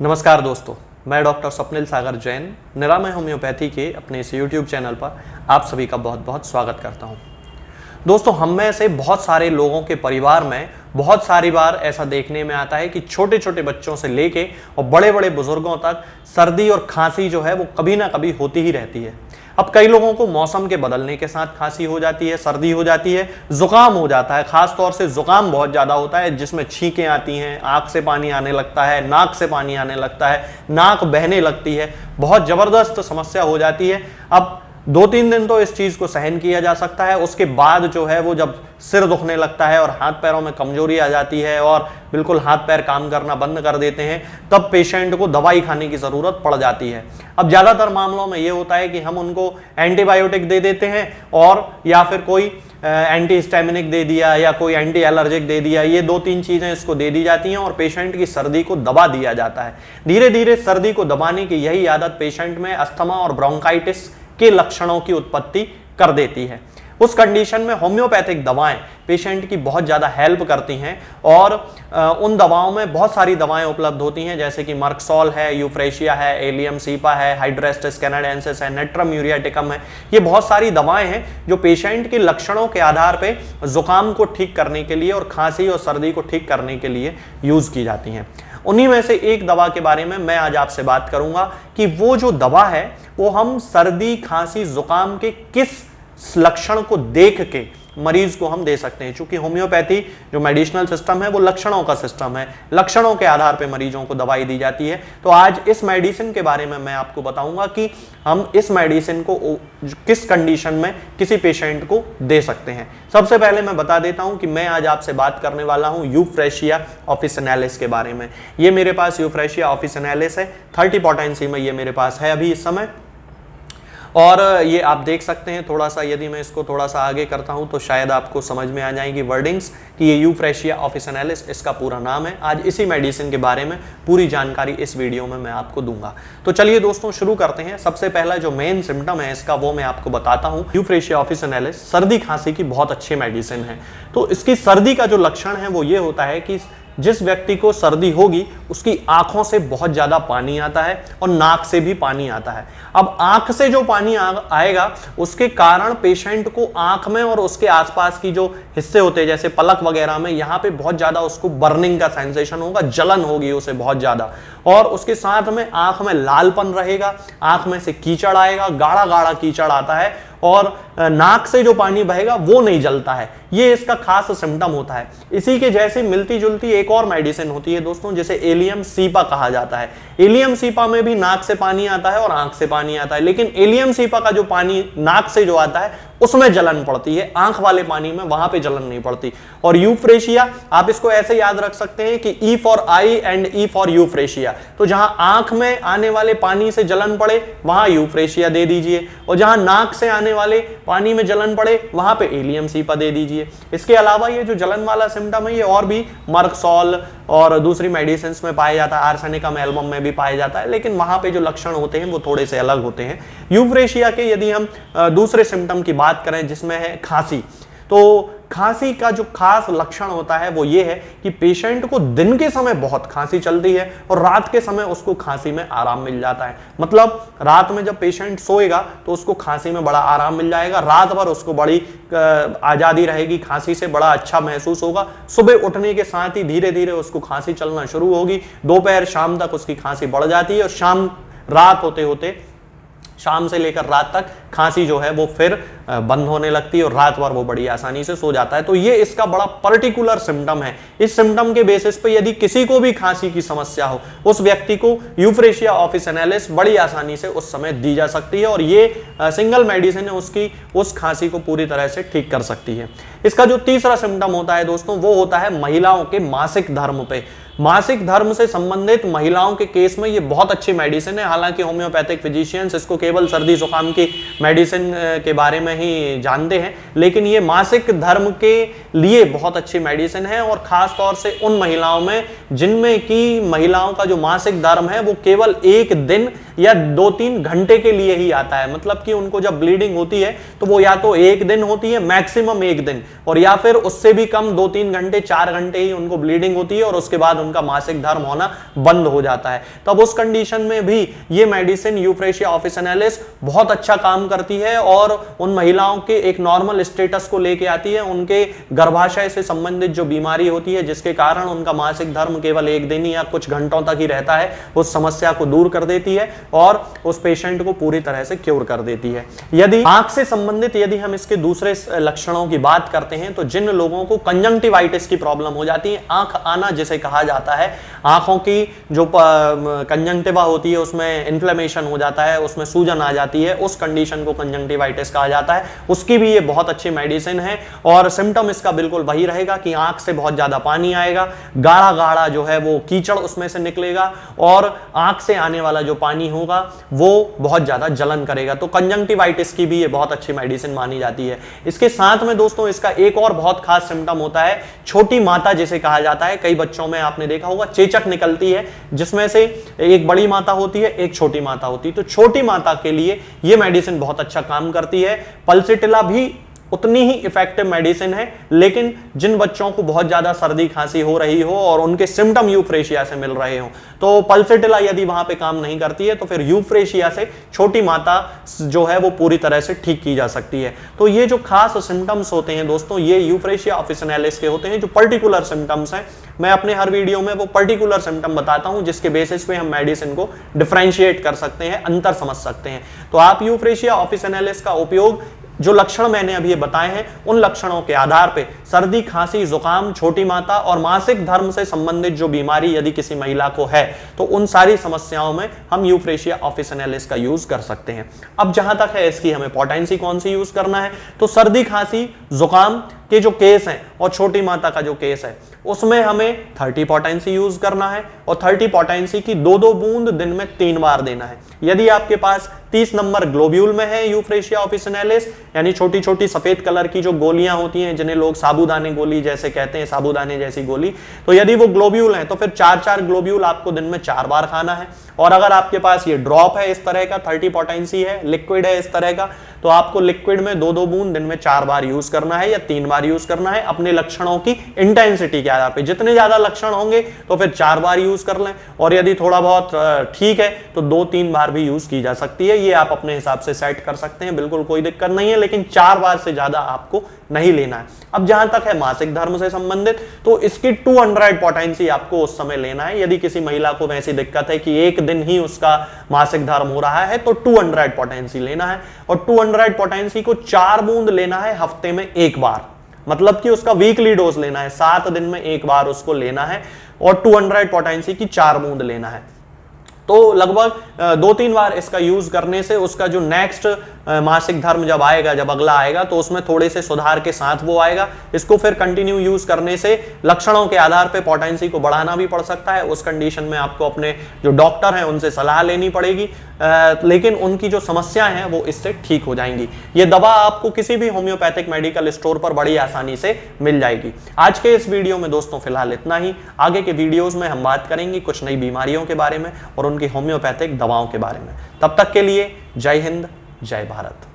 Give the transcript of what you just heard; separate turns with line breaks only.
नमस्कार दोस्तों, मैं डॉक्टर स्वप्निल सागर जैन निरामय होम्योपैथी के अपने इस YouTube चैनल पर आप सभी का बहुत बहुत स्वागत करता हूं। दोस्तों, हम में से बहुत सारे लोगों के परिवार में बहुत सारी बार ऐसा देखने में आता है कि छोटे छोटे बच्चों से लेके और बड़े बड़े बुजुर्गों तक सर्दी और खांसी जो है वो कभी ना कभी होती ही रहती है। अब कई लोगों को मौसम के बदलने के साथ खांसी हो जाती है, सर्दी हो जाती है, जुकाम हो जाता है। खास तौर से जुकाम बहुत ज़्यादा होता है जिसमें छींकें आती हैं, आँख से पानी आने लगता है, नाक से पानी आने लगता है, नाक बहने लगती है, बहुत ज़बरदस्त समस्या हो जाती है। अब 2-3 दिन तो इस चीज़ को सहन किया जा सकता है, उसके बाद जो है वो जब सिर दुखने लगता है और हाथ पैरों में कमजोरी आ जाती है और बिल्कुल हाथ पैर काम करना बंद कर देते हैं, तब पेशेंट को दवाई खाने की ज़रूरत पड़ जाती है। अब ज़्यादातर मामलों में ये होता है कि हम उनको एंटीबायोटिक दे देते हैं और या फिर कोई एंटी हिस्टामिनिक दे दिया या कोई एंटी एलर्जिक दे दिया, ये 2-3 चीज़ें इसको दे दी जाती हैं और पेशेंट की सर्दी को दबा दिया जाता है। धीरे धीरे सर्दी को दबाने की यही आदत पेशेंट में अस्थमा और ब्रोंकाइटिस के लक्षणों की उत्पत्ति कर देती है। उस कंडीशन में होम्योपैथिक दवाएं पेशेंट की बहुत ज़्यादा हेल्प करती हैं और उन दवाओं में बहुत सारी दवाएं उपलब्ध होती हैं, जैसे कि मर्कसॉल है, यूफ्रेशिया है, एलियम सीपा है, हाइड्रेस्टिस कैनाडेंसिस है, नेट्रम यूरियाटिकम है। ये बहुत सारी दवाएं हैं जो पेशेंट के लक्षणों के आधार पे जुकाम को ठीक करने के लिए और खांसी और सर्दी को ठीक करने के लिए यूज़ की जाती हैं। उन्हीं में से एक दवा के बारे में मैं आज आपसे बात करूंगा कि वो जो दवा है वो हम सर्दी, खांसी, जुकाम के किस लक्षण को देख के मरीज को हम दे सकते हैं। क्योंकि होम्योपैथी जो मेडिसिनल सिस्टम है वो लक्षणों का सिस्टम है, लक्षणों के आधार पे मरीजों को दवाई दी जाती है। तो आज इस मेडिसिन के बारे में मैं आपको बताऊंगा कि हम इस मेडिसिन को किस कंडीशन में किसी पेशेंट को दे सकते हैं। सबसे पहले मैं बता देता हूं कि मैं आज आपसे बात करने वाला हूं यूफ्रेशिया ऑफिसिनालिस के बारे में। ये मेरे पास यूफ्रेशिया ऑफिसिनालिस है, 30 पोटेंसी में ये मेरे पास है अभी इस समय, और ये आप देख सकते हैं। थोड़ा सा यदि मैं इसको थोड़ा सा आगे करता हूं तो शायद आपको समझ में आ जाएंगी वर्डिंग्स कि ये यूफ्रेशिया ऑफिसिनालिस इसका पूरा नाम है। आज इसी मेडिसिन के बारे में पूरी जानकारी इस वीडियो में मैं आपको दूंगा। तो चलिए दोस्तों शुरू करते हैं। सबसे पहला जो मेन सिम्टम है इसका वो मैं आपको बताता हूँ। यूफ्रेशिया ऑफिसिनालिस सर्दी खांसी की बहुत अच्छी मेडिसिन है। तो इसकी सर्दी का जो लक्षण है वो ये होता है कि जिस व्यक्ति को सर्दी होगी उसकी आंखों से बहुत ज्यादा पानी आता है और नाक से भी पानी आता है। अब आंख से जो पानी आएगा उसके कारण पेशेंट को आंख में और उसके आसपास की जो हिस्से होते हैं जैसे पलक वगैरह में, यहाँ पे बहुत ज्यादा उसको बर्निंग का सेंसेशन होगा, जलन होगी उसे बहुत ज्यादा, और उसके साथ में आंख में लालपन रहेगा, आंख में से कीचड़ आएगा, गाढ़ा गाढ़ा कीचड़ आता है और नाक से जो पानी बहेगा वो नहीं जलता है। ये इसका खास सिम्टम होता है। इसी के जैसे मिलती जुलती एक और मेडिसिन होती है दोस्तों, जिसे एलियम सीपा कहा जाता है। एलियम सीपा में भी नाक से पानी आता है और आंख से पानी आता है, लेकिन एलियम सीपा का जो पानी नाक से जो आता है उसमें जलन पड़ती है, आंख वाले पानी में वहां पे जलन नहीं पड़ती। और यूफ्रेशिया आप इसको ऐसे याद रख सकते हैं कि E for I and E for Euphrasia. तो जहां आंख में आने वाले पानी से जलन पड़े वहां यूफ्रेशिया दे दीजिए, और जहां नाक से आने वाले पानी में जलन पड़े वहां पे एलियम सीपा दे दीजिए। इसके अलावा ये जो जलन वाला सिम्टम है ये और भी मर्कसॉल और दूसरी मेडिसिन में पाया जाता है, आर्सेनिकम एल्बम में भी पाया जाता है, लेकिन वहां पे जो लक्षण होते हैं वो थोड़े से अलग होते हैं। यूफ्रेशिया के यदि हम दूसरे सिम्टम की बात करें जिसमें है खांसी, तो खांसी का जो खास लक्षण होता है वो ये है कि पेशेंट को दिन के समय बहुत खांसी चलती है और रात के समय उसको खांसी में आराम मिल जाता है। मतलब रात में जब पेशेंट सोएगा तो उसको खांसी में बड़ा आराम मिल जाएगा, रात भर उसको बड़ी आज़ादी रहेगी, खांसी से बड़ा अच्छा महसूस होगा। सुबह उठने के साथ ही धीरे धीरे उसको खांसी चलना शुरू होगी, दोपहर शाम तक उसकी खांसी बढ़ जाती है और रात होते होते शाम से लेकर रात तक खांसी जो है वो फिर बंद होने लगती है और रात भर वो बड़ी आसानी से सो जाता है। तो ये इसका बड़ा पर्टिकुलर सिम्टम है। इस सिम्टम के बेसिस पे यदि किसी को भी खांसी की समस्या हो उस व्यक्ति को यूफ्रेशिया ऑफिसिनालिस बड़ी आसानी से उस समय दी जा सकती है और ये सिंगल मेडिसिन है उसकी उस खांसी को पूरी तरह से ठीक कर सकती है। इसका जो तीसरा सिम्टम होता है दोस्तों वो होता है महिलाओं के मासिक धर्म पे। मासिक धर्म से संबंधित महिलाओं के केस में ये बहुत अच्छी मेडिसिन है। हालांकि होम्योपैथिक फिजिशियंस इसको केवल सर्दी जुकाम की मेडिसिन के बारे में ही जानते हैं, लेकिन ये मासिक धर्म के लिए बहुत अच्छी मेडिसिन है और खास तौर से उन महिलाओं में जिनमें कि महिलाओं का जो मासिक धर्म है वो केवल एक दिन या 2-3 घंटे के लिए ही आता है। मतलब कि उनको जब ब्लीडिंग होती है तो वो या तो 1 दिन होती है, मैक्सिमम 1 दिन, और या फिर उससे भी कम 2-3 घंटे 4 घंटे ही उनको ब्लीडिंग होती है और उसके बाद उनका मासिक धर्म होना बंद हो जाता है। तब उस कंडीशन में भी ये मेडिसिन यूफ्रेशिया ऑफिसिनालिस बहुत अच्छा काम करती है और उन महिलाओं के एक नॉर्मल स्टेटस को लेके आती है। उनके गर्भाशय से संबंधित जो बीमारी होती है जिसके कारण उनका मासिक धर्म केवल 1 दिन या कुछ घंटों तक ही रहता है, उस समस्या को दूर कर देती है और उस पेशेंट को पूरी तरह से क्योर कर देती है। यदि आंख से संबंधित यदि हम इसके दूसरे लक्षणों की बात करते हैं तो जिन लोगों को कंजंक्टिवाइटिस की प्रॉब्लम हो जाती है, आंख आना जिसे कहा जाता है, आंखों की जो कंजंक्टिवा होती है उसमें इन्फ्लेमेशन हो जाता है, उसमें सूजन आ जाती है, उस कंडीशन को कंजंक्टिवाइटिस कहा जाता है। उसकी भी ये बहुत अच्छी मेडिसिन है और सिम्टम इसका बिल्कुल वही रहेगा कि आंख से बहुत ज्यादा पानी आएगा, गाढ़ा गाढ़ा जो है वो कीचड़ उसमें से निकलेगा और आंख से आने वाला जो पानी होगा वो बहुत ज्यादा जलन करेगा। तो कंजंक्टिवाइटिस की भी ये बहुत अच्छी मेडिसिन मानी जाती है। इसके साथ में दोस्तों इसका एक और बहुत खास सिम्टम होता है छोटी माता जिसे कहा जाता है। कई बच्चों में आपने देखा होगा चेचक निकलती है जिसमें से एक बड़ी माता होती है, एक छोटी माता होती है। तो छोटी माता के लिए ये मेडिसिन बहुत अच्छा काम करती है। पल्सिटिला भी उतनी ही इफेक्टिव मेडिसिन है, लेकिन जिन बच्चों को बहुत ज्यादा सर्दी खांसी हो रही हो और उनके सिम्टम यूफ्रेशिया से मिल रहे हो तो पल्सिटिला यदि वहां पे काम नहीं करती है तो फिर यूफ्रेशिया से छोटी माता जो है वो पूरी तरह से ठीक की जा सकती है। तो ये जो खास सिम्टम्स होते हैं दोस्तों ये यूफ्रेशिया ऑफिसिनालिस के होते हैं, जो पर्टिकुलर सिम्टम्स हैं। मैं अपने हर वीडियो में वो पर्टिकुलर सिम्टम बताता हूं जिसके बेसिस पे हम मेडिसिन को डिफरेंशिएट कर सकते हैं, अंतर समझ सकते हैं। तो आप यूफ्रेशिया ऑफिसिनालिस का उपयोग जो लक्षण मैंने अभी बताए हैं उन लक्षणों के आधार पे सर्दी खांसी जुकाम छोटी माता और मासिक धर्म से संबंधित जो बीमारी यदि किसी महिला को है तो उन सारी समस्याओं में हम यूफ्रेशिया ऑफिसिनालिस का यूज कर सकते हैं। अब जहां तक है इसकी हमें पोटेंसी कौन सी यूज करना है तो सर्दी खांसी जुकाम के जो केस हैं और छोटी माता का जो केस है उसमें हमें 30 पोटेंसी यूज करना है और 30 पोटेंसी की 2-2 बूंद दिन में 3 बार देना है। यदि आपके पास 30 नंबर ग्लोब्यूल में है यूफ्रेशिया ऑफिसिनालिस यानी छोटी छोटी सफेद कलर की जो गोलियां होती हैं जिन्हें लोग साबूदाने गोली जैसे कहते हैं, साबूदाने जैसी गोली, तो यदि वो ग्लोब्यूल है तो फिर 4-4 ग्लोब्यूल आपको दिन में 4 बार खाना है। और अगर आपके पास ये ड्रॉप है इस तरह का 30 पोटेंसी है, लिक्विड है इस तरह का, तो आपको लिक्विड में 2-2 बूंद दिन में 4 बार यूज करना है या 3 बार यूज करना है अपने लक्षणों की इंटेंसिटी के आधार पे। जितने ज्यादा लक्षण होंगे तो फिर 4 बार यूज कर लें और यदि थोड़ा बहुत ठीक है तो 2-3 बार भी यूज की जा सकती है। ये आप अपने हिसाब से सेट कर सकते हैं, बिल्कुल कोई दिक्कत नहीं है, लेकिन 4 बार से ज्यादा आपको नहीं लेना है। अब जहां तक है मासिक धर्म से संबंधित तो इसकी 200 पोटेंसी आपको उस समय लेना है। यदि किसी महिला को वैसी दिक्कत है कि एक दिन ही उसका मासिक धर्म हो रहा है तो 200 पोटेंसी लेना है और 200 पोटेंसी को 4 बूंद लेना है हफ्ते में 1 बार, मतलब कि उसका वीकली डोज लेना है, 7 दिन में 1 बार उसको लेना है और 200 पोटेंसी की 4 बूंद लेना है। तो लगभग 2-3 बार इसका यूज करने से उसका जो नेक्स्ट मासिक धर्म जब आएगा, जब अगला आएगा तो उसमें थोड़े से सुधार के साथ वो आएगा। इसको फिर कंटिन्यू यूज करने से लक्षणों के आधार पे पोटेंसी को बढ़ाना भी पड़ सकता है। उस कंडीशन में आपको अपने जो डॉक्टर हैं उनसे सलाह लेनी पड़ेगी, लेकिन उनकी जो समस्याएं हैं वो इससे ठीक हो जाएंगी। ये दवा आपको किसी भी होम्योपैथिक मेडिकल स्टोर पर बड़ी आसानी से मिल जाएगी। आज के इस वीडियो में दोस्तों फिलहाल इतना ही। आगे के वीडियोस में हम बात करेंगे कुछ नई बीमारियों के बारे में और उनकी होम्योपैथिक दवाओं के बारे में। तब तक के लिए जय हिंद, जय भारत।